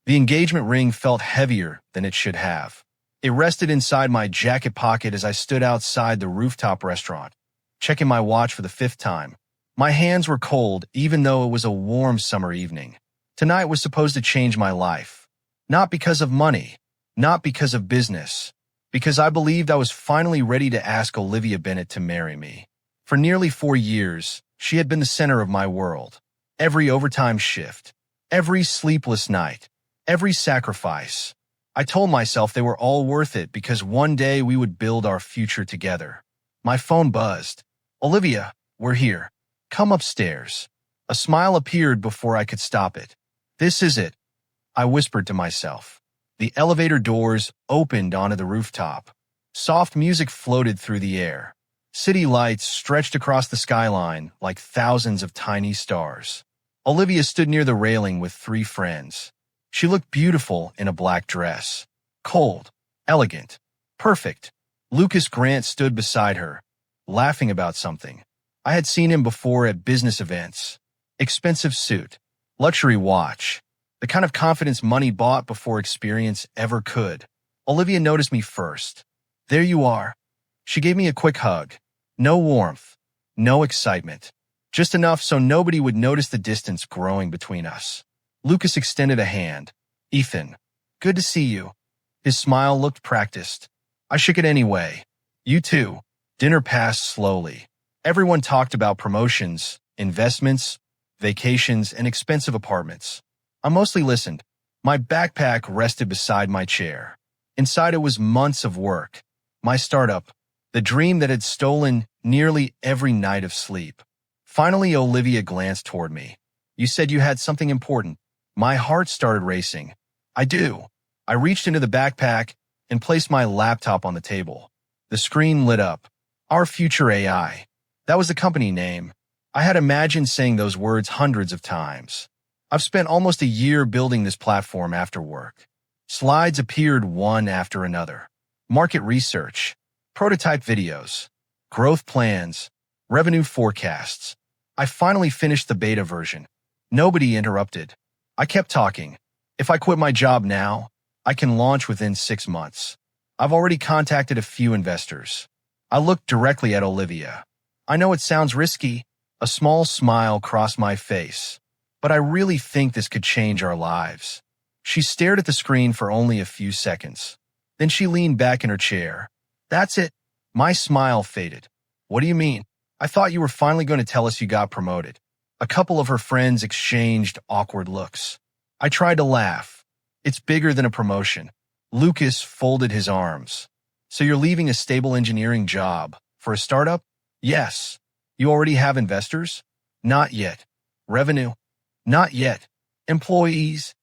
The engagement ring felt heavier than it should have. It rested inside my jacket pocket as I stood outside the rooftop restaurant, checking my watch for the fifth time. My hands were cold, even though it was a warm summer evening. Tonight was supposed to change my life. Not because of money, not because of business, because I believed I was finally ready to ask Olivia Bennett to marry me. For nearly 4 years, she had been the center of my world. Every overtime shift, every sleepless night, every sacrifice. I told myself they were all worth it because one day we would build our future together. My phone buzzed. "Olivia, we're here. Come upstairs." A smile appeared before I could stop it. "This is it," I whispered to myself. The elevator doors opened onto the rooftop. Soft music floated through the air. City lights stretched across the skyline like thousands of tiny stars. Olivia stood near the railing with 3 friends. She looked beautiful in a black dress. Cold, elegant, perfect. Lucas Grant stood beside her, laughing about something. I had seen him before at business events. Expensive suit, luxury watch, the kind of confidence money bought before experience ever could. Olivia noticed me first. "There you are." She gave me a quick hug. No warmth, no excitement. Just enough so nobody would notice the distance growing between us. Lucas extended a hand. "Ethan, good to see you." His smile looked practiced. I shook it anyway. "You too." Dinner passed slowly. Everyone talked about promotions, investments, vacations, and expensive apartments. I mostly listened. My backpack rested beside my chair. Inside it was months of work. My startup, the dream that had stolen nearly every night of sleep. Finally, Olivia glanced toward me. "You said you had something important." My heart started racing. "I do." I reached into the backpack and placed my laptop on the table. The screen lit up. Our Future AI. That was the company name. I had imagined saying those words hundreds of times. I've spent almost a year building this platform after work. Slides appeared one after another. Market research, prototype videos, growth plans, revenue forecasts. I finally finished the beta version. Nobody interrupted. I kept talking. "If I quit my job now, I can launch within 6 months. I've already contacted a few investors." I looked directly at Olivia. "I know it sounds risky." A small smile crossed my face. "But I really think this could change our lives." She stared at the screen for only a few seconds. Then she leaned back in her chair. "That's it." My smile faded. "What do you mean? I thought you were finally going to tell us you got promoted." A couple of her friends exchanged awkward looks. I tried to laugh. "It's bigger than a promotion." Lucas folded his arms. "So you're leaving a stable engineering job for a startup?" "Yes." "You already have investors?" "Not yet." "Revenue?" "Not yet." "Employees?"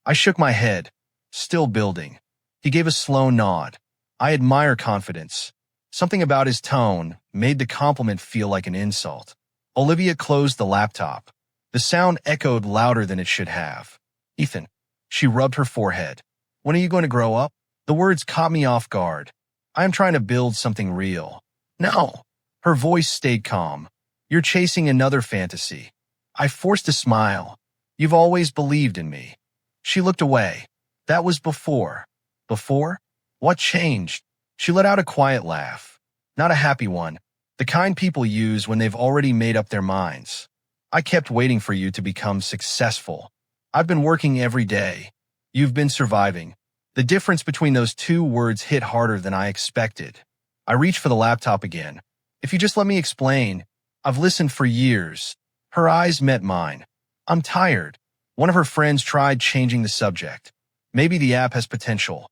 I shook my head. "Still building." He gave a slow nod. I admire confidence. Something about his tone made the compliment feel like an insult. Olivia closed the laptop. The sound echoed louder than it should have. "Ethan." She rubbed her forehead. "When are you going to grow up?" The words caught me off guard. "I am trying to build something real." "No." Her voice stayed calm. "You're chasing another fantasy." I forced a smile. "You've always believed in me." She looked away. "That was before." "Before? What changed?" She let out a quiet laugh. Not a happy one. The kind people use when they've already made up their minds. "I kept waiting for you to become successful. I've been working every day. You've been surviving." The difference between those 2 words hit harder than I expected. I reached for the laptop again. "If you just let me explain, I've listened for years." Her eyes met mine. "I'm tired." One of her friends tried changing the subject. "Maybe the app has potential."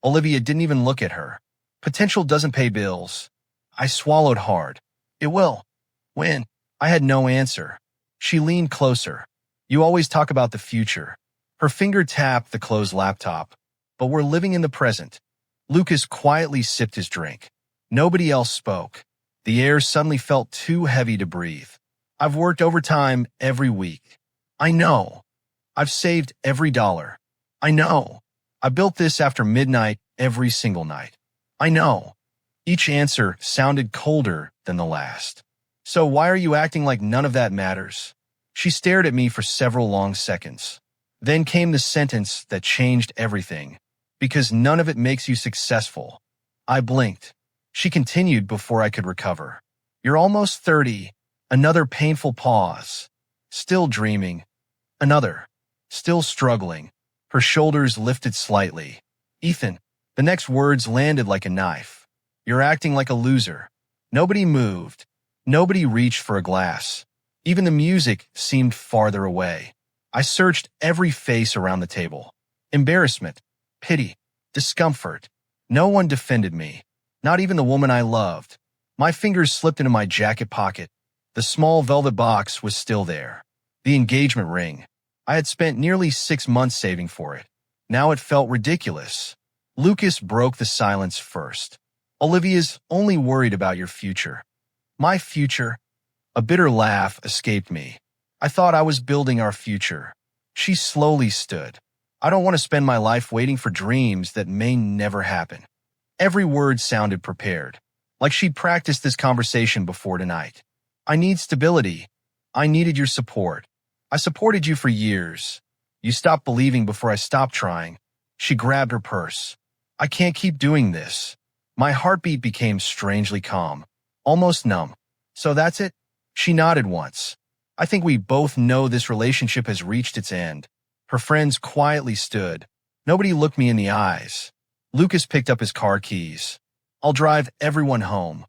Olivia didn't even look at her. "Potential doesn't pay bills." I swallowed hard. "It will." "When?" I had no answer. She leaned closer. "You always talk about the future." Her finger tapped the closed laptop. "But we're living in the present." Lucas quietly sipped his drink. Nobody else spoke. The air suddenly felt too heavy to breathe. "I've worked overtime every week." "I know." "I've saved every dollar." "I know." "I built this after midnight every single night." "I know." Each answer sounded colder than the last. "So why are you acting like none of that matters?" She stared at me for several long seconds. Then came the sentence that changed everything. Because none of it makes you successful. I blinked. She continued before I could recover. You're almost 30. Another painful pause. Still dreaming. Another. Still struggling. Her shoulders lifted slightly. Ethan. The next words landed like a knife. You're acting like a loser. Nobody moved. Nobody reached for a glass. Even the music seemed farther away. I searched every face around the table. Embarrassment, pity, discomfort. No one defended me. Not even the woman I loved. My fingers slipped into my jacket pocket. The small velvet box was still there. The engagement ring. I had spent nearly 6 months saving for it. Now it felt ridiculous. Lucas broke the silence first. Olivia's only worried about your future. My future? A bitter laugh escaped me. I thought I was building our future. She slowly stood. I don't want to spend my life waiting for dreams that may never happen. Every word sounded prepared, like she'd practiced this conversation before tonight. I need stability. I needed your support. I supported you for years. You stopped believing before I stopped trying. She grabbed her purse. I can't keep doing this. My heartbeat became strangely calm, almost numb. So that's it? She nodded once. I think we both know this relationship has reached its end. Her friends quietly stood. Nobody looked me in the eyes. Lucas picked up his car keys. I'll drive everyone home.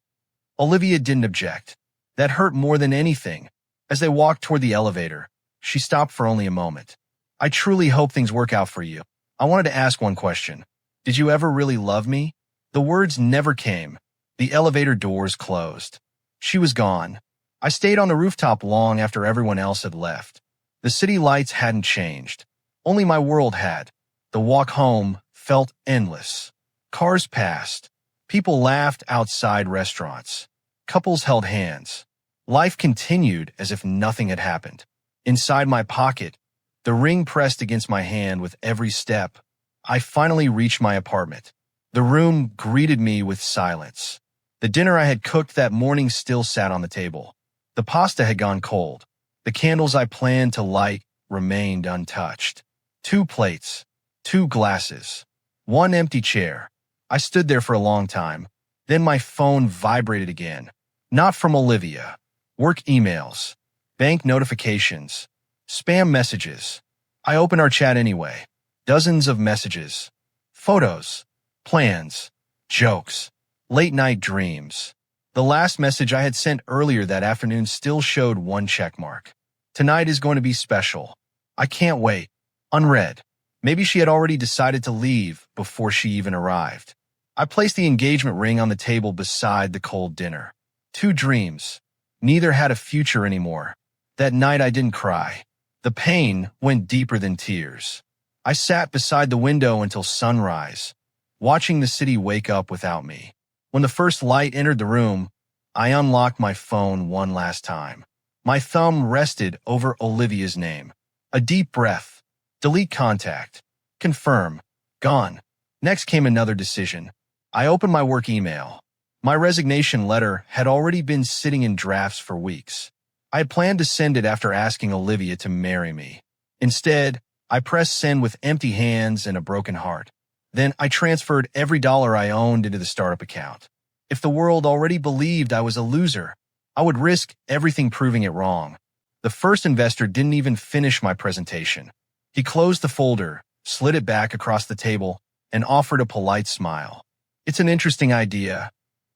Olivia didn't object. That hurt more than anything. As they walked toward the elevator, she stopped for only a moment. I truly hope things work out for you. I wanted to ask one question. Did you ever really love me? The words never came. The elevator doors closed. She was gone. I stayed on the rooftop long after everyone else had left. The city lights hadn't changed. Only my world had. The walk home felt endless. Cars passed. People laughed outside restaurants. Couples held hands. Life continued as if nothing had happened. Inside my pocket, the ring pressed against my hand with every step. I finally reached my apartment. The room greeted me with silence. The dinner I had cooked that morning still sat on the table. The pasta had gone cold. The candles I planned to light remained untouched. 2 plates, 2 glasses, 1 empty chair. I stood there for a long time. Then my phone vibrated again. Not from Olivia. Work emails, bank notifications, spam messages. I opened our chat anyway. Dozens of messages, photos, plans, jokes, late-night dreams. The last message I had sent earlier that afternoon still showed 1 check mark. Tonight is going to be special. I can't wait. Unread. Maybe she had already decided to leave before she even arrived. I placed the engagement ring on the table beside the cold dinner. 2 dreams. Neither had a future anymore. That night I didn't cry. The pain went deeper than tears. I sat beside the window until sunrise, watching the city wake up without me. When the first light entered the room, I unlocked my phone one last time. My thumb rested over Olivia's name. A deep breath. Delete contact. Confirm. Gone. Next came another decision. I opened my work email. My resignation letter had already been sitting in drafts for weeks. I had planned to send it after asking Olivia to marry me. Instead, I pressed send with empty hands and a broken heart. Then I transferred every dollar I owned into the startup account. If the world already believed I was a loser, I would risk everything proving it wrong. The first investor didn't even finish my presentation. He closed the folder, slid it back across the table, and offered a polite smile. It's an interesting idea.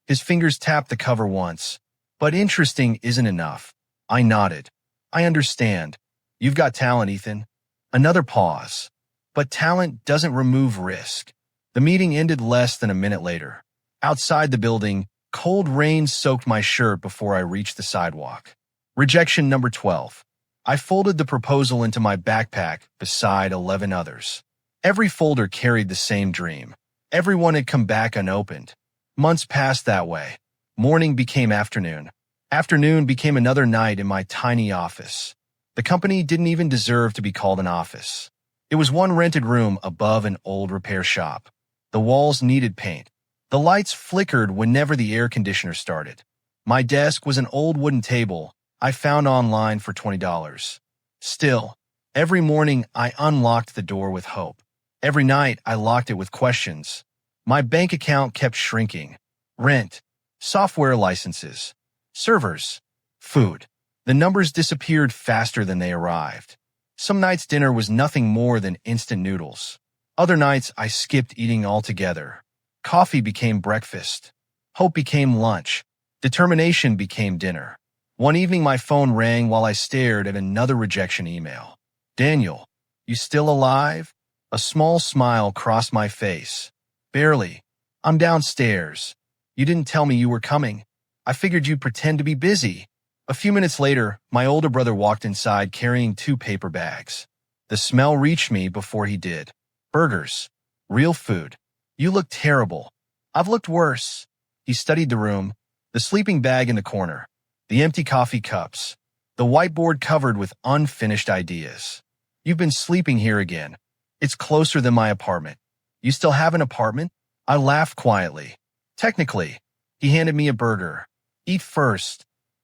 His fingers tapped the cover once. But interesting isn't enough. I nodded. I understand. You've got talent, Ethan. Another pause. But talent doesn't remove risk. The meeting ended less than a minute later. Outside the building, cold rain soaked my shirt before I reached the sidewalk. Rejection number 12. I folded the proposal into my backpack beside 11 others. Every folder carried the same dream. Everyone had come back unopened. Months passed that way. Morning became afternoon. Afternoon became another night in my tiny office. The company didn't even deserve to be called an office. It was one rented room above an old repair shop. The walls needed paint. The lights flickered whenever the air conditioner started. My desk was an old wooden table I found online for $20. Still, Every morning, I unlocked the door with hope. Every night, I locked it with questions. My bank account kept shrinking. Rent, software licenses, servers, food. The numbers disappeared faster than they arrived. Some nights dinner was nothing more than instant noodles. Other nights I skipped eating altogether. Coffee became breakfast. Hope became lunch. Determination became dinner. One evening my phone rang while I stared at another rejection email. Daniel, you still alive? A small smile crossed my face. Barely. I'm downstairs. You didn't tell me you were coming. I figured you'd pretend to be busy. A few minutes later, my older brother walked inside carrying 2 paper bags. The smell reached me before he did. Burgers. Real food. You look terrible. I've looked worse. He studied the room, the sleeping bag in the corner, the empty coffee cups, the whiteboard covered with unfinished ideas. You've been sleeping here again. It's closer than my apartment. You still have an apartment? I laughed quietly. Technically. He handed me a burger. Eat first.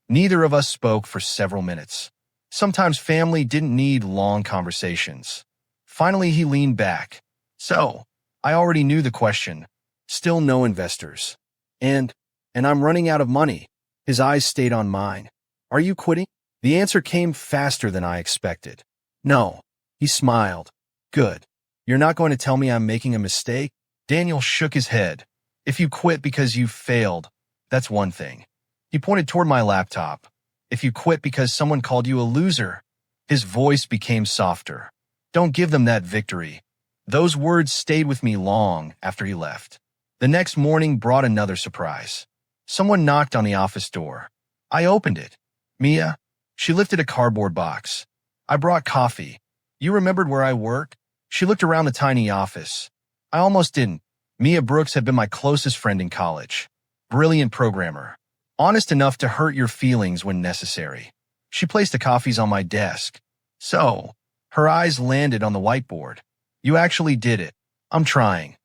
Neither of us spoke for several minutes. Sometimes family didn't need long conversations. Finally, he leaned back. So, I already knew the question. Still no investors. And I'm running out of money. His eyes stayed on mine. Are you quitting? The answer came faster than I expected. No. He smiled. Good. You're not going to tell me I'm making a mistake? Daniel shook his head. If you quit because you failed, that's one thing. He pointed toward my laptop. If you quit because someone called you a loser, his voice became softer. Don't give them that victory. Those words stayed with me long after he left. The next morning brought another surprise. Someone knocked on the office door. I opened it. Mia. She lifted a cardboard box. I brought coffee. You remembered where I work? She looked around the tiny office. I almost didn't. Mia Brooks had been my closest friend in college. Brilliant programmer. Honest enough to hurt your feelings when necessary. She placed the coffees on my desk. So, her eyes landed on the whiteboard. You actually did it. I'm trying.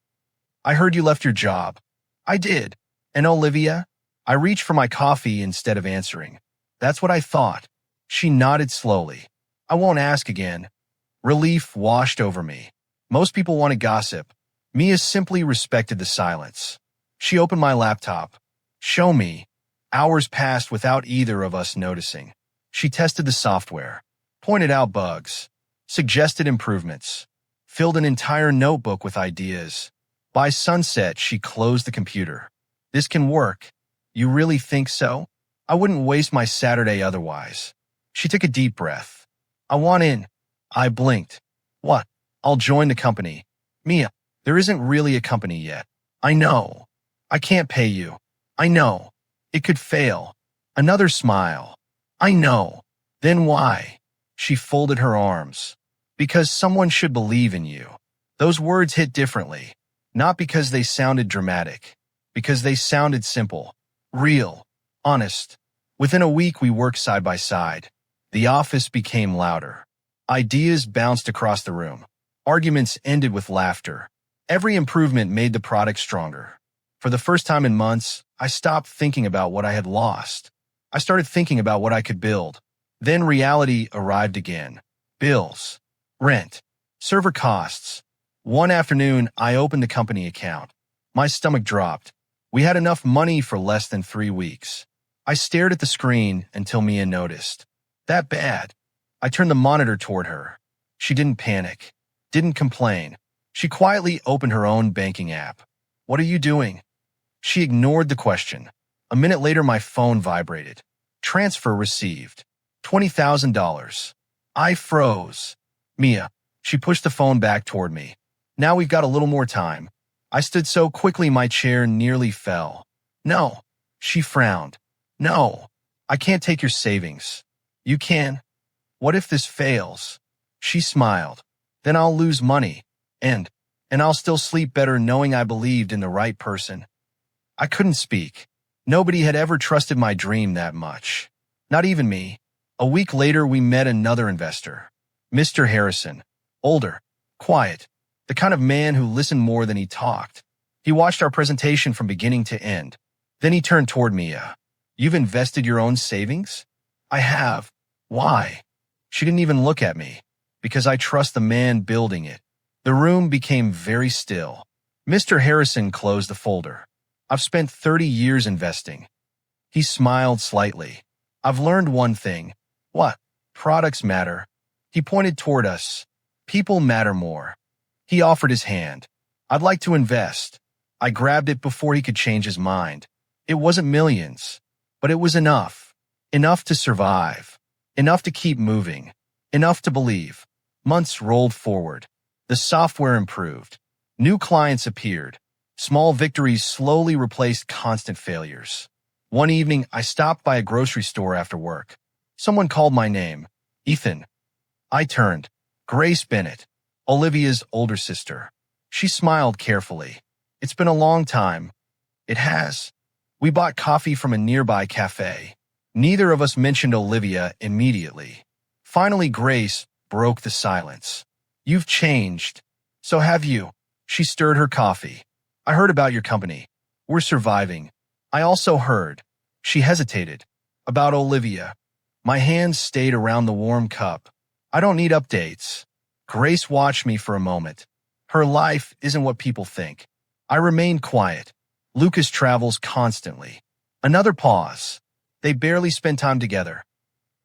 I heard you left your job. I did. And Olivia? I reached for my coffee instead of answering. That's what I thought. She nodded slowly. I won't ask again. Relief washed over me. Most people want to gossip. Mia simply respected the silence. She opened my laptop. Show me. Hours passed without either of us noticing. She tested the software, pointed out bugs, suggested improvements, filled an entire notebook with ideas. By sunset, she closed the computer. This can work. You really think so? I wouldn't waste my Saturday otherwise. She took a deep breath. I want in. I blinked. What? I'll join the company. Mia, there isn't really a company yet. I know. I can't pay you. I know. It could fail. Another smile. I know. Then why? She folded her arms. Because someone should believe in you. Those words hit differently. Not because they sounded dramatic. Because they sounded simple. Real. Honest. Within a week we worked side by side. The office became louder. Ideas bounced across the room. Arguments ended with laughter. Every improvement made the product stronger. For the first time in months, I stopped thinking about what I had lost. I started thinking about what I could build. Then reality arrived again. Bills. Rent. Server costs. One afternoon, I opened the company account. My stomach dropped. We had enough money for less than 3 weeks. I stared at the screen until Mia noticed. That bad. I turned the monitor toward her. She didn't panic. Didn't complain. She quietly opened her own banking app. What are you doing? She ignored the question. A minute later, my phone vibrated. Transfer received. $20,000. I froze. Mia. She pushed the phone back toward me. Now we've got a little more time. I stood so quickly my chair nearly fell. No. She frowned. No. I can't take your savings. You can. What if this fails? She smiled. Then I'll lose money. And I'll still sleep better knowing I believed in the right person. I couldn't speak. Nobody had ever trusted my dream that much. Not even me. A week later, we met another investor. Mr. Harrison. Older. Quiet. The kind of man who listened more than he talked. He watched our presentation from beginning to end. Then he turned toward me. You've invested your own savings? I have. Why? She didn't even look at me. Because I trust the man building it. The room became very still. Mr. Harrison closed the folder. I've spent 30 years investing. He smiled slightly. I've learned one thing. What? Products matter. He pointed toward us. People matter more. He offered his hand. I'd like to invest. I grabbed it before he could change his mind. It wasn't millions, but it was enough. Enough to survive. Enough to keep moving. Enough to believe. Months rolled forward. The software improved. New clients appeared. Small victories slowly replaced constant failures. One evening, I stopped by a grocery store after work. Someone called my name. Ethan. I turned. Grace Bennett, Olivia's older sister. She smiled carefully. It's been a long time. It has. We bought coffee from a nearby cafe. Neither of us mentioned Olivia immediately. Finally, Grace broke the silence. You've changed. So have you. She stirred her coffee. I heard about your company. We're surviving. I also heard. She hesitated. About Olivia. My hands stayed around the warm cup. I don't need updates. Grace watched me for a moment. Her life isn't what people think. I remained quiet. Lucas travels constantly. Another pause. They barely spend time together.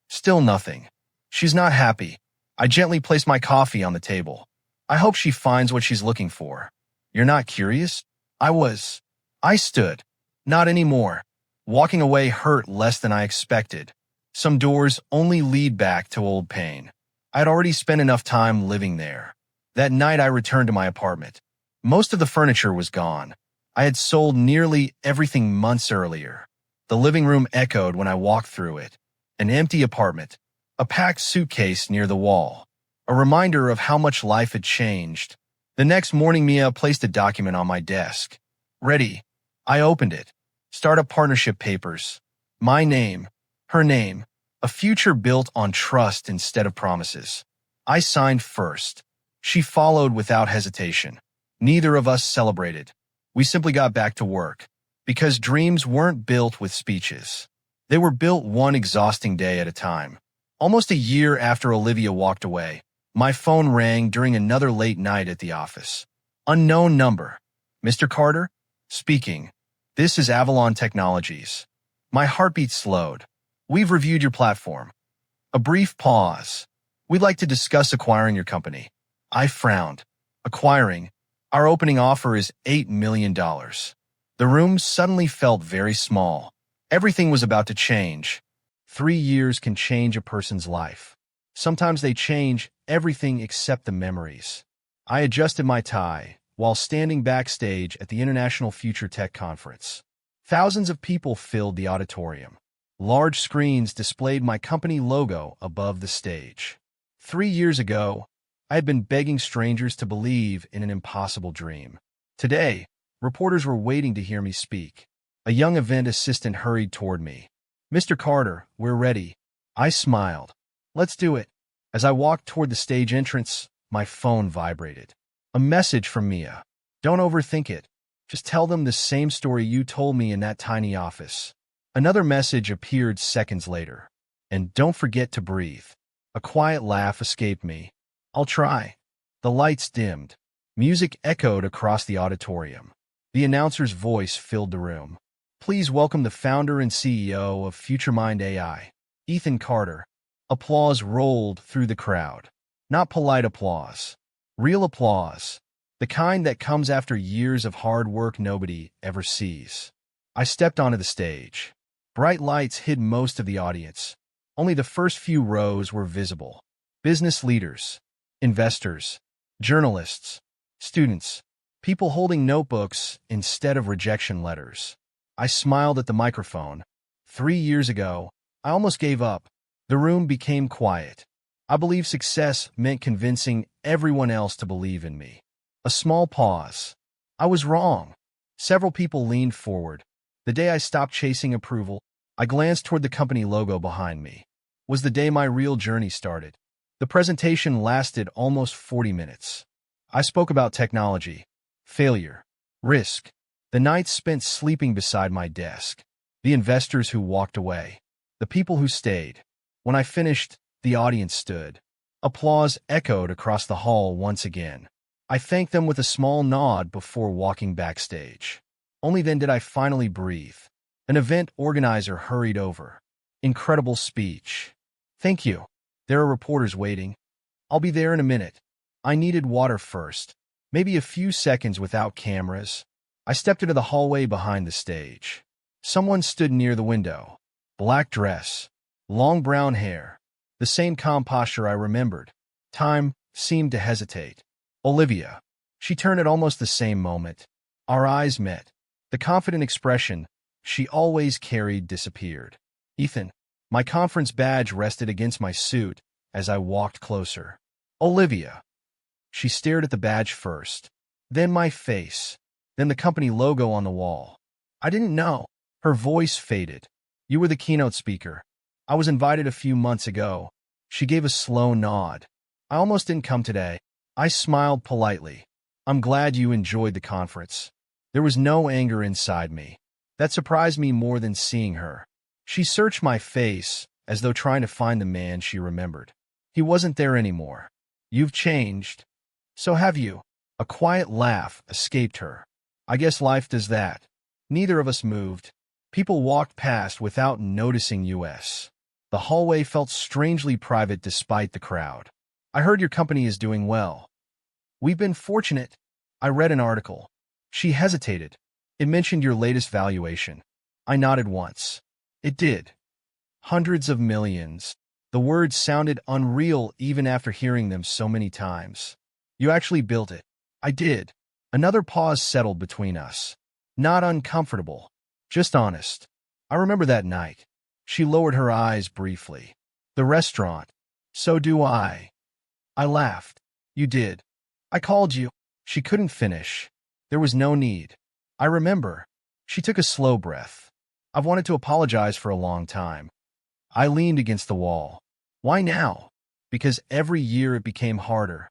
Still nothing. She's not happy. I gently placed my coffee on the table. I hope she finds what she's looking for. You're not curious? I was. I stood. Not anymore. Walking away hurt less than I expected. Some doors only lead back to old pain. I had already spent enough time living there. That night I returned to my apartment. Most of the furniture was gone. I had sold nearly everything months earlier. The living room echoed when I walked through it. An empty apartment. A packed suitcase near the wall. A reminder of how much life had changed. The next morning, Mia placed a document on my desk. Ready. I opened it. Startup partnership papers. My name. Her name. A future built on trust instead of promises. I signed first. She followed without hesitation. Neither of us celebrated. We simply got back to work. Because dreams weren't built with speeches. They were built one exhausting day at a time. Almost a year after Olivia walked away, my phone rang during another late night at the office. Unknown number. Mr. Carter? Speaking. This is Avalon Technologies. My heartbeat slowed. We've reviewed your platform. A brief pause. We'd like to discuss acquiring your company. I frowned. Acquiring. Our opening offer is $8 million. The room suddenly felt very small. Everything was about to change. 3 years can change a person's life. Sometimes they change everything except the memories. I adjusted my tie while standing backstage at the International Future Tech Conference. Thousands of people filled the auditorium. Large screens displayed my company logo above the stage. 3 years ago, I had been begging strangers to believe in an impossible dream. Today, reporters were waiting to hear me speak. A young event assistant hurried toward me. Mr. Carter, we're ready. I smiled. Let's do it. As I walked toward the stage entrance, my phone vibrated. A message from Mia. Don't overthink it. Just tell them the same story you told me in that tiny office. Another message appeared seconds later. And don't forget to breathe. A quiet laugh escaped me. I'll try. The lights dimmed. Music echoed across the auditorium. The announcer's voice filled the room. Please welcome the founder and CEO of FutureMind AI, Ethan Carter. Applause rolled through the crowd. Not polite applause. Real applause. The kind that comes after years of hard work nobody ever sees. I stepped onto the stage. Bright lights hid most of the audience. Only the first few rows were visible. Business leaders, investors, journalists, students, people holding notebooks instead of rejection letters. I smiled at the microphone. 3 years ago, I almost gave up. The room became quiet. I believed success meant convincing everyone else to believe in me. A small pause. I was wrong. Several people leaned forward. The day I stopped chasing approval, I glanced toward the company logo behind me. Was the day my real journey started. The presentation lasted almost 40 minutes. I spoke about technology, failure, risk, the nights spent sleeping beside my desk, the investors who walked away, the people who stayed. When I finished, the audience stood. Applause echoed across the hall once again. I thanked them with a small nod before walking backstage. Only then did I finally breathe. An event organizer hurried over. Incredible speech. Thank you. There are reporters waiting. I'll be there in a minute. I needed water first. Maybe a few seconds without cameras. I stepped into the hallway behind the stage. Someone stood near the window. Black dress. Long brown hair. The same calm posture I remembered. Time seemed to hesitate. Olivia. She turned at almost the same moment. Our eyes met. The confident expression she always carried disappeared. Ethan. My conference badge rested against my suit as I walked closer. Olivia. She stared at the badge first, then my face, then the company logo on the wall. I didn't know. Her voice faded. You were the keynote speaker. I was invited a few months ago. She gave a slow nod. I almost didn't come today. I smiled politely. I'm glad you enjoyed the conference. There was no anger inside me. That surprised me more than seeing her. She searched my face as though trying to find the man she remembered. He wasn't there anymore. You've changed. So have you. A quiet laugh escaped her. I guess life does that. Neither of us moved. People walked past without noticing us. The hallway felt strangely private despite the crowd. I heard your company is doing well. We've been fortunate. I read an article. She hesitated. It mentioned your latest valuation. I nodded once. It did. Hundreds of millions. The words sounded unreal even after hearing them so many times. You actually built it. I did. Another pause settled between us. Not uncomfortable. Just honest. I remember that night. She lowered her eyes briefly. The restaurant. So do I. I laughed. You did. I called you. She couldn't finish. There was no need. I remember. She took a slow breath. I've wanted to apologize for a long time. I leaned against the wall. Why now? Because every year it became harder.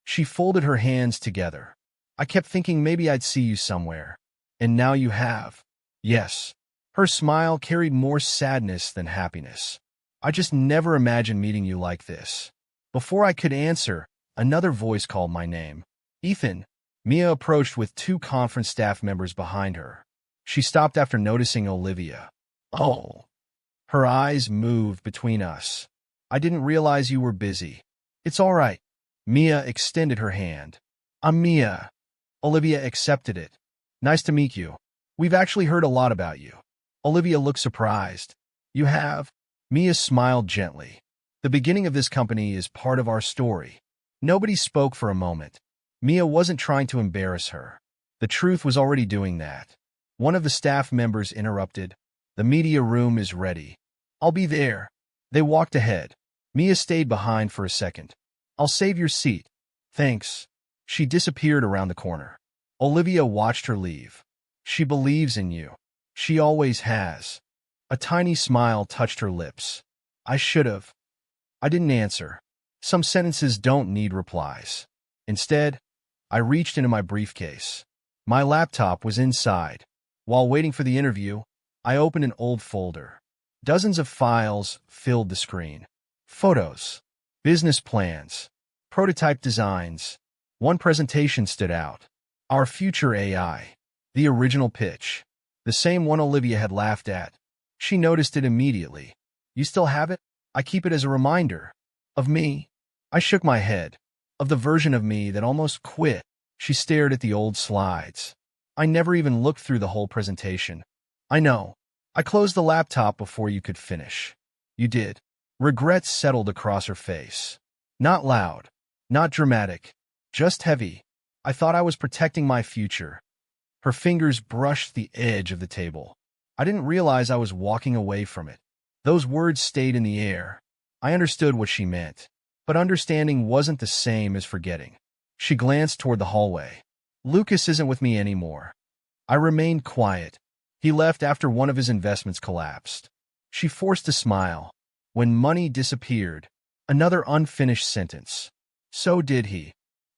She folded her hands together. I kept thinking maybe I'd see you somewhere. And now you have. Yes. Her smile carried more sadness than happiness. I just never imagined meeting you like this. Before I could answer, another voice called my name. Ethan. Mia approached with two conference staff members behind her. She stopped after noticing Olivia. Oh. Her eyes moved between us. I didn't realize you were busy. It's all right. Mia extended her hand. I'm Mia. Olivia accepted it. Nice to meet you. We've actually heard a lot about you. Olivia looked surprised. You have? Mia smiled gently. The beginning of this company is part of our story. Nobody spoke for a moment. Mia wasn't trying to embarrass her. The truth was already doing that. One of the staff members interrupted. The media room is ready. I'll be there. They walked ahead. Mia stayed behind for a second. I'll save your seat. Thanks. She disappeared around the corner. Olivia watched her leave. She believes in you. She always has. A tiny smile touched her lips. I should have. I didn't answer. Some sentences don't need replies. Instead, I reached into my briefcase. My laptop was inside. While waiting for the interview, I opened an old folder. Dozens of files filled the screen. Photos, business plans, prototype designs. One presentation stood out. Our future AI. The original pitch. The same one Olivia had laughed at. She noticed it immediately. You still have it? I keep it as a reminder. Of me? I shook my head. Of the version of me that almost quit. She stared at the old slides. I never even looked through the whole presentation. I know. I closed the laptop before you could finish. You did. Regret settled across her face. Not loud. Not dramatic. Just heavy. I thought I was protecting my future. Her fingers brushed the edge of the table. I didn't realize I was walking away from it. Those words stayed in the air. I understood what she meant. But understanding wasn't the same as forgetting. She glanced toward the hallway. Lucas isn't with me anymore. I remained quiet. He left after one of his investments collapsed. She forced a smile. When money disappeared, another unfinished sentence. So did he.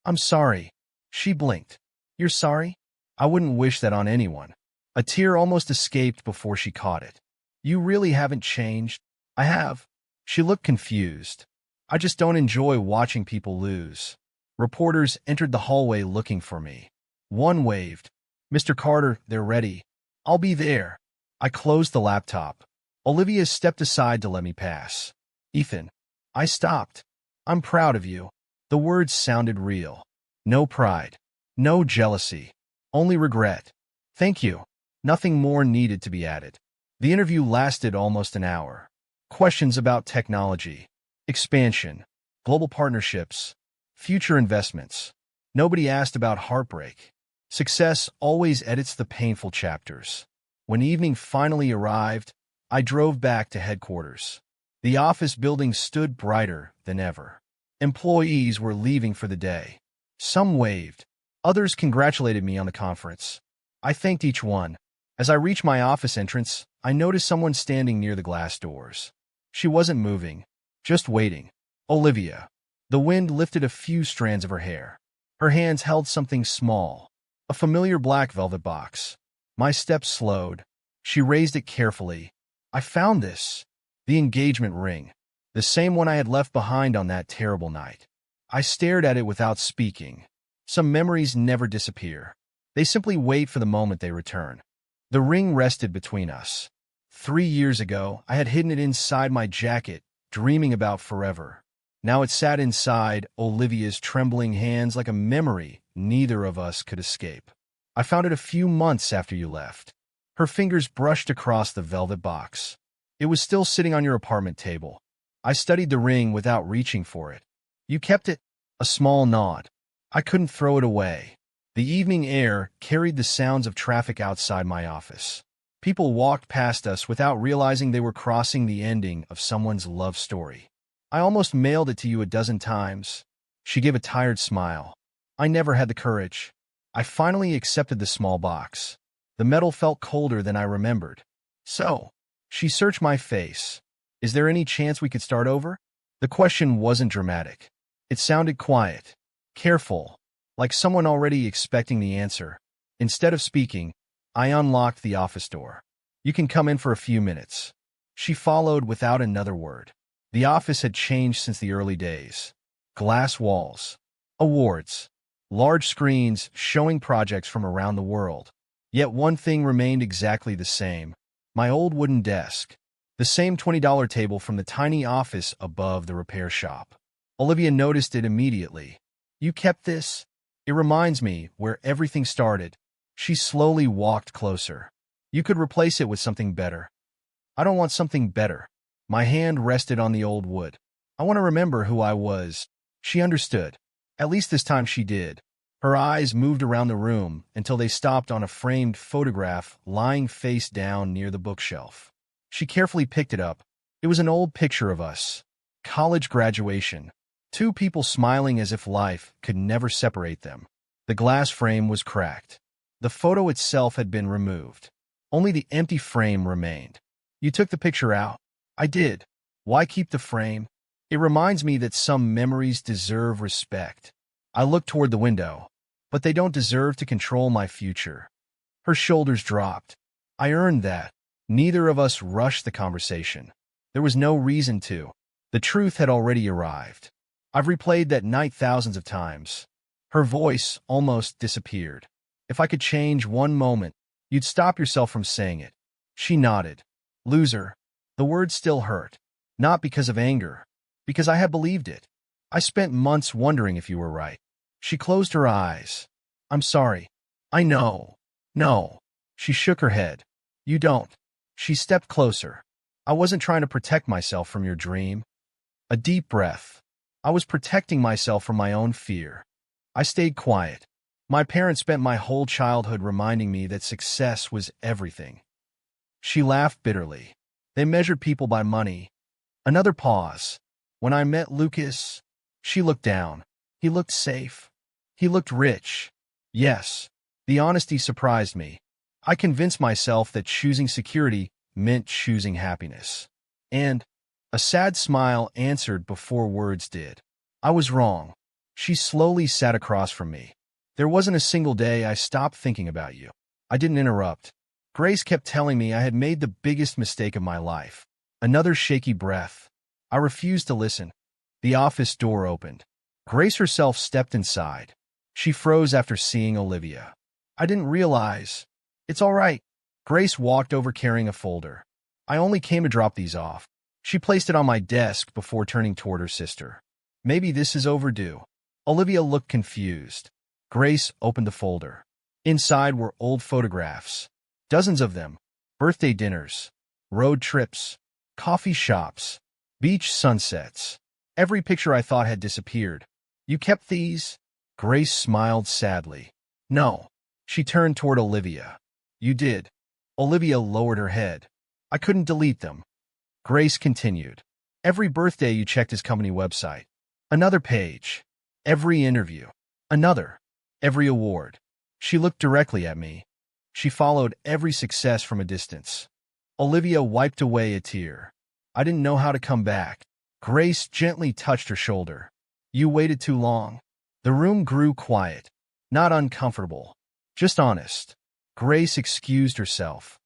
I'm sorry. She blinked. You're sorry? I wouldn't wish that on anyone. A tear almost escaped before she caught it. You really haven't changed? I have. She looked confused. I just don't enjoy watching people lose. Reporters entered the hallway looking for me. One waved. Mr. Carter, they're ready. I'll be there. I closed the laptop. Olivia stepped aside to let me pass. Ethan. I stopped. I'm proud of you. The words sounded real. No pride. No jealousy. Only regret. Thank you. Nothing more needed to be added. The interview lasted almost an hour. Questions about technology, expansion, global partnerships, future investments. Nobody asked about heartbreak. Success always edits the painful chapters. When evening finally arrived, I drove back to headquarters. The office building stood brighter than ever. Employees were leaving for the day. Some waved. Others congratulated me on the conference. I thanked each one. As I reached my office entrance, I noticed someone standing near the glass doors. She wasn't moving, just waiting. Olivia. The wind lifted a few strands of her hair. Her hands held something small, a familiar black velvet box. My steps slowed. She raised it carefully. I found this. The engagement ring. The same one I had left behind on that terrible night. I stared at it without speaking. Some memories never disappear. They simply wait for the moment they return. The ring rested between us. 3 years ago, I had hidden it inside my jacket, dreaming about forever. Now it sat inside Olivia's trembling hands like a memory neither of us could escape. I found it a few months after you left. Her fingers brushed across the velvet box. It was still sitting on your apartment table. I studied the ring without reaching for it. You kept it? A small nod. I couldn't throw it away. The evening air carried the sounds of traffic outside my office. People walked past us without realizing they were crossing the ending of someone's love story. I almost mailed it to you a dozen times. She gave a tired smile. I never had the courage. I finally accepted the small box. The metal felt colder than I remembered. So, she searched my face. Is there any chance we could start over? The question wasn't dramatic. It sounded quiet, careful, like someone already expecting the answer. Instead of speaking, I unlocked the office door. You can come in for a few minutes. She followed without another word. The office had changed since the early days. Glass walls, awards, large screens showing projects from around the world. Yet one thing remained exactly the same. My old wooden desk. The same $20 table from the tiny office above the repair shop. Olivia noticed it immediately. You kept this? It reminds me where everything started. She slowly walked closer. You could replace it with something better. I don't want something better. My hand rested on the old wood. I want to remember who I was. She understood. At least this time she did. Her eyes moved around the room until they stopped on a framed photograph lying face down near the bookshelf. She carefully picked it up. It was an old picture of us. College graduation. 2 people smiling as if life could never separate them. The glass frame was cracked. The photo itself had been removed. Only the empty frame remained. You took the picture out? I did. Why keep the frame? It reminds me that some memories deserve respect. I looked toward the window, but they don't deserve to control my future. Her shoulders dropped. I earned that. Neither of us rushed the conversation. There was no reason to. The truth had already arrived. I've replayed that night thousands of times. Her voice almost disappeared. If I could change one moment, you'd stop yourself from saying it. She nodded. Loser. The word still hurt. Not because of anger. Because I had believed it. I spent months wondering if you were right. She closed her eyes. I'm sorry. I know. No. She shook her head. You don't. She stepped closer. I wasn't trying to protect myself from your dream. A deep breath. I was protecting myself from my own fear. I stayed quiet. My parents spent my whole childhood reminding me that success was everything. She laughed bitterly. They measured people by money. Another pause. When I met Lucas, she looked down. He looked safe. He looked rich. Yes, the honesty surprised me. I convinced myself that choosing security meant choosing happiness. And a sad smile answered before words did. I was wrong. She slowly sat across from me. There wasn't a single day I stopped thinking about you. I didn't interrupt. Grace kept telling me I had made the biggest mistake of my life. Another shaky breath. I refused to listen. The office door opened. Grace herself stepped inside. She froze after seeing Olivia. I didn't realize. It's all right. Grace walked over carrying a folder. I only came to drop these off. She placed it on my desk before turning toward her sister. Maybe this is overdue. Olivia looked confused. Grace opened the folder. Inside were old photographs. Dozens of them. Birthday dinners. Road trips. Coffee shops. Beach sunsets. Every picture I thought had disappeared. You kept these? Grace smiled sadly. No. She turned toward Olivia. You did. Olivia lowered her head. I couldn't delete them. Grace continued. Every birthday you checked his company website. Another page. Every interview. Another. Every award. She looked directly at me. She followed every success from a distance. Olivia wiped away a tear. I didn't know how to come back. Grace gently touched her shoulder. You waited too long. The room grew quiet. Not uncomfortable. Just honest. Grace excused herself,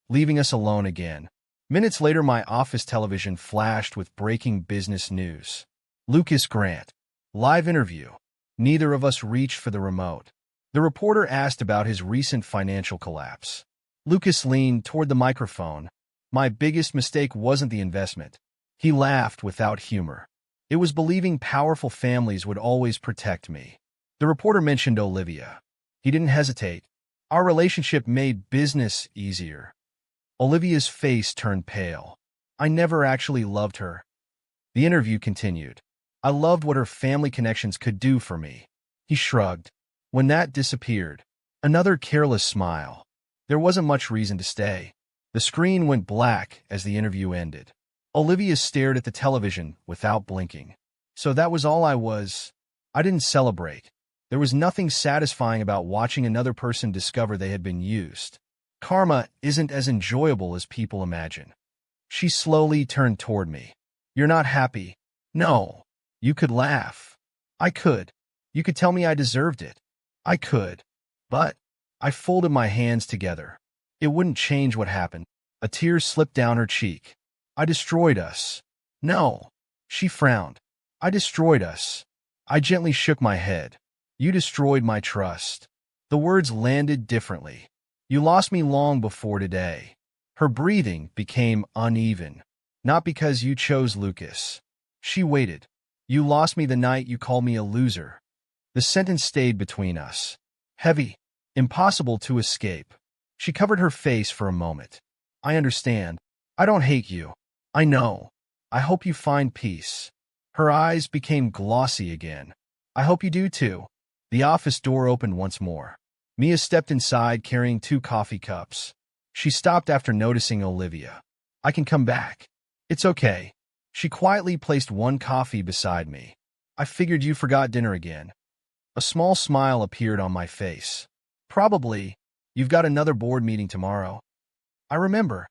leaving us alone again. Minutes later, my office television flashed with breaking business news. Lucas Grant. Live interview. Neither of us reached for the remote. The reporter asked about his recent financial collapse. Lucas leaned toward the microphone. My biggest mistake wasn't the investment. He laughed without humor. It was believing powerful families would always protect me. The reporter mentioned Olivia. He didn't hesitate. Our relationship made business easier. Olivia's face turned pale. I never actually loved her. The interview continued. I loved what her family connections could do for me. He shrugged. When that disappeared, another careless smile. There wasn't much reason to stay. The screen went black as the interview ended. Olivia stared at the television without blinking. So that was all I was. I didn't celebrate. There was nothing satisfying about watching another person discover they had been used. Karma isn't as enjoyable as people imagine. She slowly turned toward me. You're not happy. No. You could laugh. I could. You could tell me I deserved it. I could. But I folded my hands together. It wouldn't change what happened. A tear slipped down her cheek. I destroyed us. No. She frowned. I destroyed us. I gently shook my head. You destroyed my trust. The words landed differently. You lost me long before today. Her breathing became uneven. Not because you chose Lucas. She waited. You lost me the night you called me a loser. The sentence stayed between us. Heavy. Impossible to escape. She covered her face for a moment. I understand. I don't hate you. I know. I hope you find peace. Her eyes became glossy again. I hope you do too. The office door opened once more. Mia stepped inside carrying 2 coffee cups. She stopped after noticing Olivia. I can come back. It's okay. She quietly placed 1 coffee beside me. I figured you forgot dinner again. A small smile appeared on my face. Probably. You've got another board meeting tomorrow. I remember.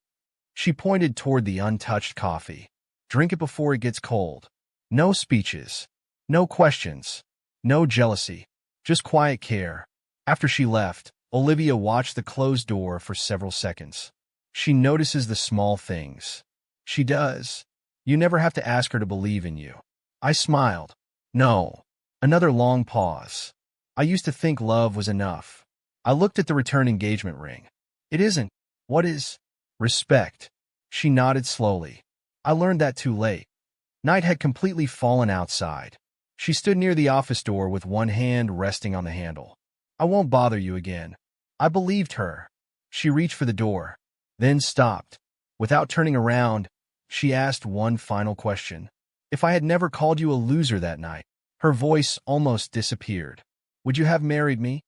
She pointed toward the untouched coffee. Drink it before it gets cold. No speeches. No questions. No jealousy. Just quiet care. After she left, Olivia watched the closed door for several seconds. She notices the small things. She does. You never have to ask her to believe in you. I smiled. No. Another long pause. I used to think love was enough. I looked at the return engagement ring. It isn't. What is? Respect. She nodded slowly. I learned that too late. Night had completely fallen outside. She stood near the office door with one hand resting on the handle. I won't bother you again. I believed her. She reached for the door, then stopped. Without turning around, she asked one final question. If I had never called you a loser that night, her voice almost disappeared. Would you have married me?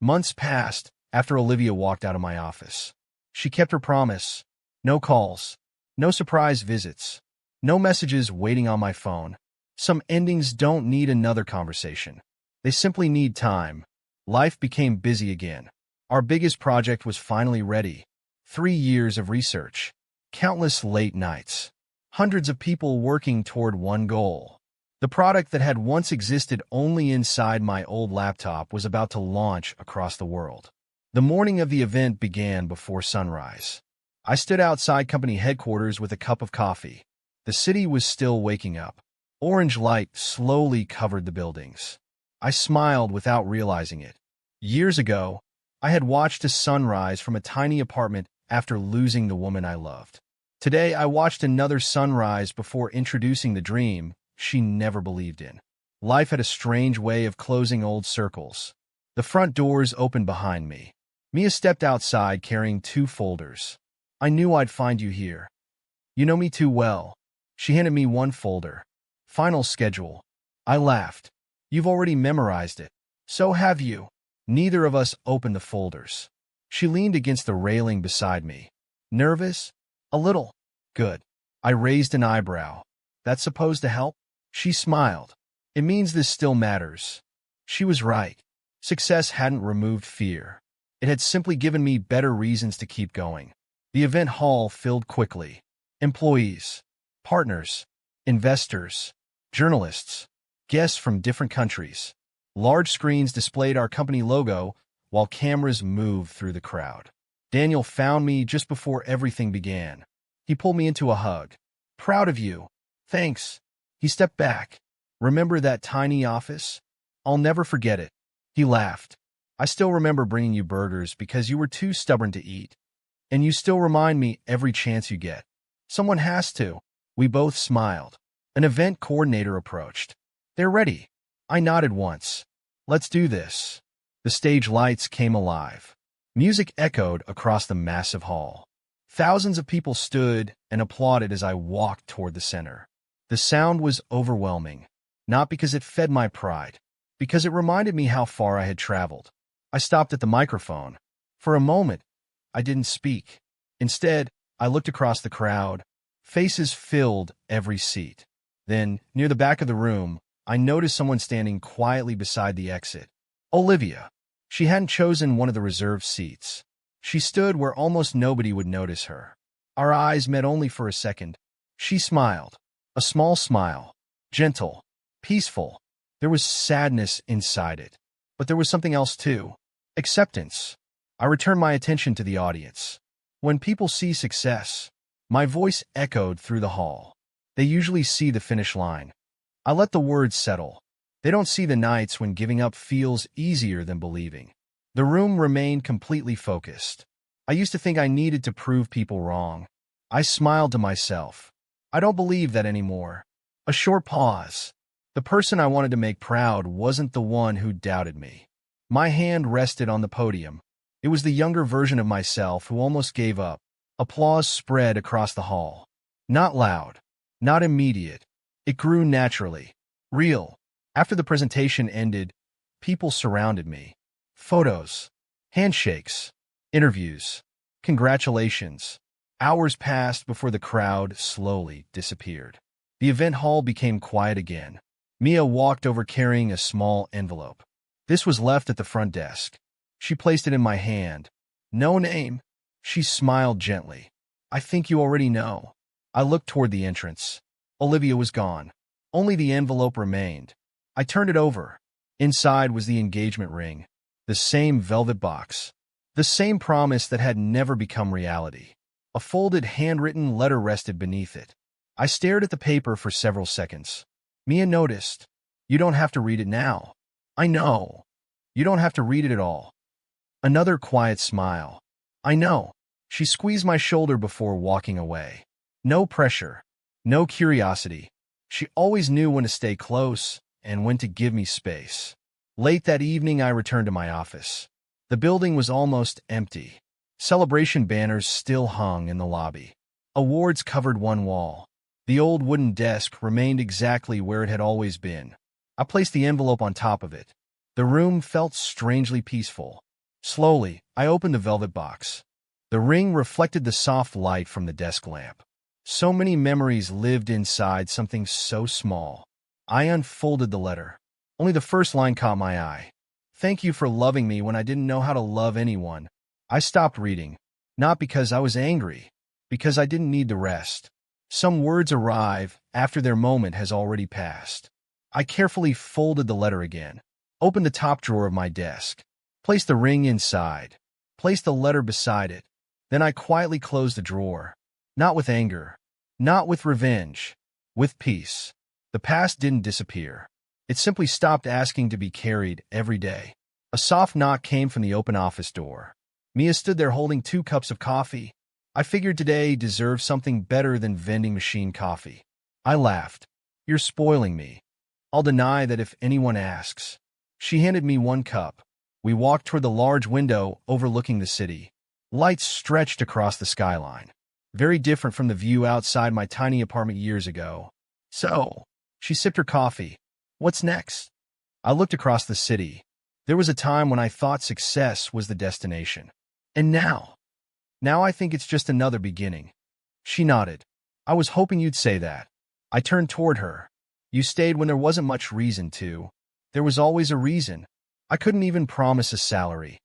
Months passed after Olivia walked out of my office. She kept her promise. No calls. No surprise visits. No messages waiting on my phone. Some endings don't need another conversation. They simply need time. Life became busy again. Our biggest project was finally ready. 3 years of research. Countless late nights. Hundreds of people working toward one goal. The product that had once existed only inside my old laptop was about to launch across the world. The morning of the event began before sunrise. I stood outside company headquarters with a cup of coffee. The city was still waking up. Orange light slowly covered the buildings. I smiled without realizing it. Years ago, I had watched a sunrise from a tiny apartment after losing the woman I loved. Today, I watched another sunrise before introducing the dream she never believed in. Life had a strange way of closing old circles. The front doors opened behind me. Mia stepped outside carrying 2 folders. I knew I'd find you here. You know me too well. She handed me 1 folder. Final schedule. I laughed. You've already memorized it. So have you. Neither of us opened the folders. She leaned against the railing beside me. Nervous? A little. Good. I raised an eyebrow. That's supposed to help? She smiled. It means this still matters. She was right. Success hadn't removed fear. It had simply given me better reasons to keep going. The event hall filled quickly. Employees, partners, investors, journalists, guests from different countries. Large screens displayed our company logo while cameras moved through the crowd. Daniel found me just before everything began. He pulled me into a hug. Proud of you. Thanks. He stepped back. Remember that tiny office? I'll never forget it. He laughed. I still remember bringing you burgers because you were too stubborn to eat. And you still remind me every chance you get. Someone has to. We both smiled. An event coordinator approached. They're ready. I nodded once. Let's do this. The stage lights came alive. Music echoed across the massive hall. Thousands of people stood and applauded as I walked toward the center. The sound was overwhelming, not because it fed my pride, because it reminded me how far I had traveled. I stopped at the microphone. For a moment, I didn't speak. Instead, I looked across the crowd. Faces filled every seat. Then, near the back of the room, I noticed someone standing quietly beside the exit. Olivia. She hadn't chosen one of the reserved seats. She stood where almost nobody would notice her. Our eyes met only for a second. She smiled. A small smile. Gentle. Peaceful. There was sadness inside it. But there was something else too. Acceptance. I returned my attention to the audience. When people see success, my voice echoed through the hall. They usually see the finish line. I let the words settle. They don't see the nights when giving up feels easier than believing. The room remained completely focused. I used to think I needed to prove people wrong. I smiled to myself. I don't believe that anymore. A short pause. The person I wanted to make proud wasn't the one who doubted me. My hand rested on the podium. It was the younger version of myself who almost gave up. Applause spread across the hall. Not loud. Not immediate. It grew naturally. Real. After the presentation ended, people surrounded me. Photos. Handshakes. Interviews. Congratulations. Hours passed before the crowd slowly disappeared. The event hall became quiet again. Mia walked over carrying a small envelope. This was left at the front desk. She placed it in my hand. No name. She smiled gently. I think you already know. I looked toward the entrance. Olivia was gone. Only the envelope remained. I turned it over. Inside was the engagement ring. The same velvet box. The same promise that had never become reality. A folded handwritten letter rested beneath it. I stared at the paper for several seconds. Mia noticed. You don't have to read it now. I know. You don't have to read it at all. Another quiet smile. I know. She squeezed my shoulder before walking away. No pressure. No curiosity. She always knew when to stay close and when to give me space. Late that evening, I returned to my office. The building was almost empty. Celebration banners still hung in the lobby. Awards covered one wall. The old wooden desk remained exactly where it had always been. I placed the envelope on top of it. The room felt strangely peaceful. Slowly, I opened the velvet box. The ring reflected the soft light from the desk lamp. So many memories lived inside something so small. I unfolded the letter. Only the first line caught my eye. Thank you for loving me when I didn't know how to love anyone. I stopped reading, not because I was angry, because I didn't need the rest. Some words arrive after their moment has already passed. I carefully folded the letter again, opened the top drawer of my desk, placed the ring inside, placed the letter beside it. Then I quietly closed the drawer, not with anger, not with revenge, with peace. The past didn't disappear. It simply stopped asking to be carried every day. A soft knock came from the open office door. Mia stood there holding 2 cups of coffee. I figured today deserved something better than vending machine coffee. I laughed. You're spoiling me. I'll deny that if anyone asks. She handed me 1 cup. We walked toward the large window overlooking the city. Lights stretched across the skyline. Very different from the view outside my tiny apartment years ago. So, she sipped her coffee. What's next? I looked across the city. There was a time when I thought success was the destination. And now? Now I think it's just another beginning. She nodded. I was hoping you'd say that. I turned toward her. You stayed when there wasn't much reason to. There was always a reason. I couldn't even promise a salary.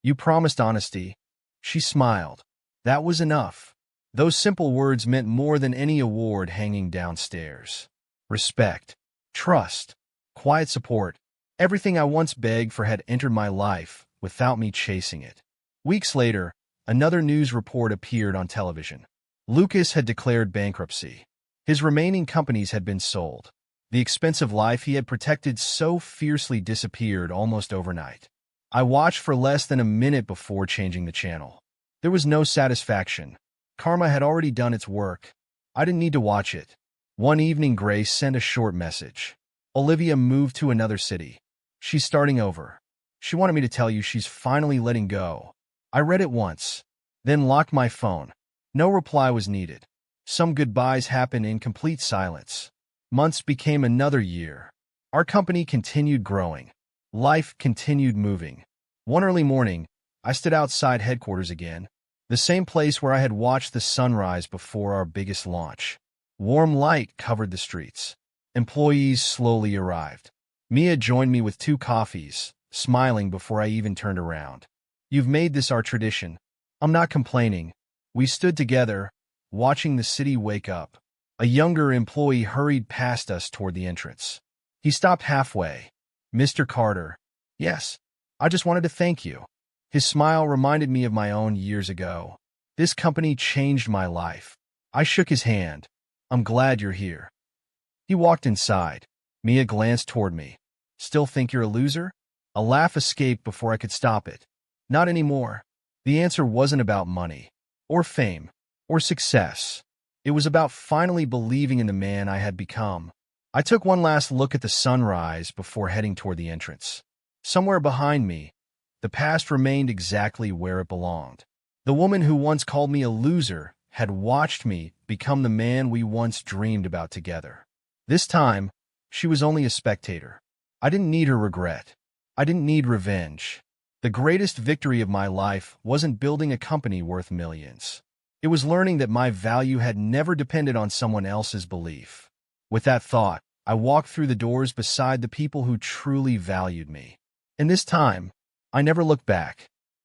You promised honesty. She smiled. That was enough. Those simple words meant more than any award hanging downstairs. Respect, trust, quiet support. Everything I once begged for had entered my life without me chasing it. Weeks later, another news report appeared on television. Lucas had declared bankruptcy. His remaining companies had been sold. The expensive life he had protected so fiercely disappeared almost overnight. I watched for less than a minute before changing the channel. There was no satisfaction. Karma had already done its work. I didn't need to watch it. One evening, Grace sent a short message. Olivia moved to another city. She's starting over. She wanted me to tell you she's finally letting go. I read it once, then locked my phone. No reply was needed. Some goodbyes happened in complete silence. Months became another year. Our company continued growing. Life continued moving. One early morning, I stood outside headquarters again, the same place where I had watched the sunrise before our biggest launch. Warm light covered the streets. Employees slowly arrived. Mia joined me with 2 coffees, smiling before I even turned around. You've made this our tradition. I'm not complaining. We stood together, watching the city wake up. A younger employee hurried past us toward the entrance. He stopped halfway. Mr. Carter. Yes, I just wanted to thank you. His smile reminded me of my own years ago. This company changed my life. I shook his hand. I'm glad you're here. He walked inside. Mia glanced toward me. Still think you're a loser? A laugh escaped before I could stop it. Not anymore. The answer wasn't about money, or fame, or success. It was about finally believing in the man I had become. I took one last look at the sunrise before heading toward the entrance. Somewhere behind me, the past remained exactly where it belonged. The woman who once called me a loser had watched me become the man we once dreamed about together. This time, she was only a spectator. I didn't need her regret. I didn't need revenge. The greatest victory of my life wasn't building a company worth millions. It was learning that my value had never depended on someone else's belief. With that thought, I walked through the doors beside the people who truly valued me. And this time, I never looked back.